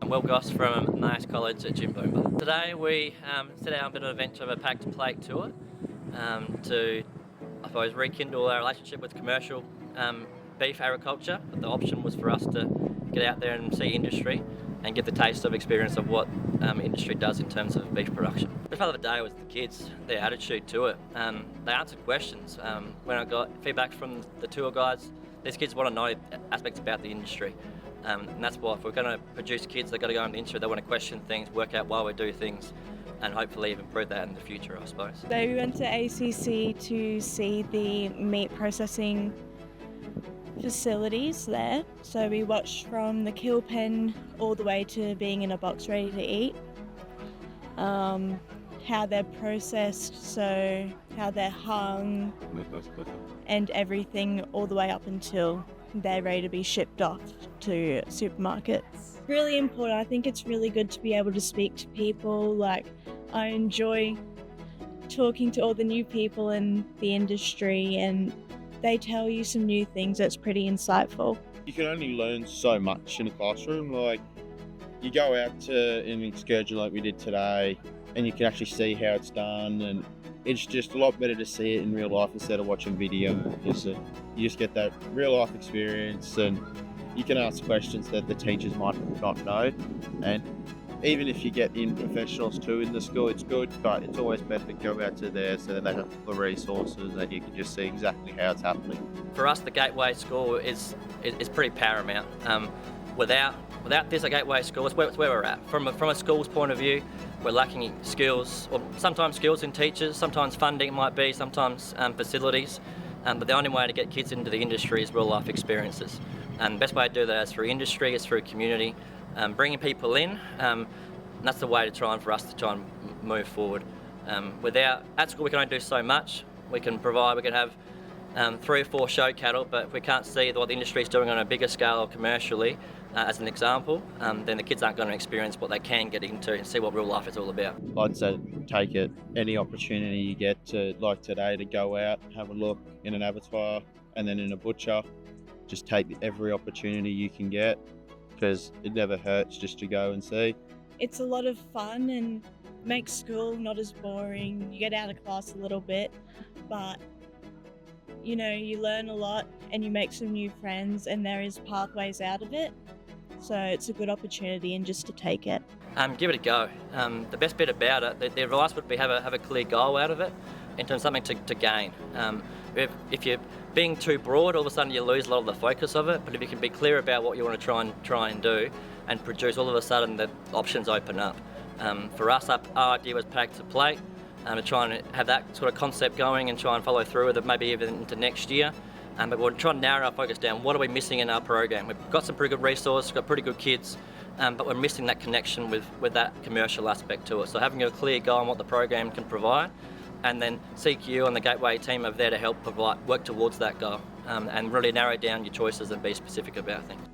I'm Will Goss from Emmaus College at Jimboomba. Today we set out a bit of an adventure of a Pack to Plate tour to, I suppose, rekindle our relationship with commercial beef agriculture. But the option was for us to get out there and see industry and get the taste of experience of what industry does in terms of beef production. The part of the day was the kids, their attitude to it. They answered questions. When I got feedback from the tour guides, these kids want to know aspects about the industry. And that's why if we're going to produce kids, they've got to go into the industry, they want to question things, work out why we do things, and hopefully even improve that in the future, I suppose. So we went to ACC to see the meat processing facilities there. So we watched from the kill pen all the way to being in a box ready to eat. How they're processed, so how they're hung, and everything all the way up until they're ready to be shipped off to supermarkets. Really important. I think it's really good to be able to speak to people. Like, I enjoy talking to all the new people in the industry, and they tell you some new things that's pretty insightful. You can only learn so much in a classroom. Like, you go out to an excursion like we did today, and you can actually see how it's done, and it's just a lot better to see it in real life instead of watching video. You just get that real life experience, and you can ask questions that the teachers might not know. And even if you get in professionals too in the school, it's good, but it's always better to go out to there so that they have the resources and you can just see exactly how it's happening. For us, the Gateway School is pretty paramount. Without this, a Gateway School, it's where we're at. From a school's point of view, we're lacking skills, or sometimes skills in teachers, sometimes funding might be, sometimes facilities. But the only way to get kids into the industry is real life experiences. And the best way to do that is through industry, is through community, bringing people in. And that's the way to try and move forward. At school we can only do so much. We can have 3 or 4 show cattle, but if we can't see what the industry is doing on a bigger scale commercially, as an example, then the kids aren't going to experience what they can get into and see what real life is all about. I'd say take it any opportunity you get to, like today, to go out, have a look in an abattoir and then in a butcher. Just take every opportunity you can get, because it never hurts just to go and see. It's a lot of fun and makes school not as boring. You get out of class a little bit, but you learn a lot and you make some new friends, and there is pathways out of it. So it's a good opportunity, and just to take it. Give it a go. The best bit about it, the advice would be have a clear goal out of it, in terms of something to gain. If you're being too broad, all of a sudden you lose a lot of the focus of it. But if you can be clear about what you want to try and do and produce, all of a sudden the options open up. For us, our idea was Pack to Plate. To try and have that sort of concept going and try and follow through with it, maybe even into next year. But we're trying to narrow our focus down. What are we missing in our program? We've got some pretty good resources, got pretty good kids, but we're missing that connection with that commercial aspect to it. So having a clear goal on what the program can provide, and then CQ and the Gateway team are there to help work towards that goal, and really narrow down your choices and be specific about things.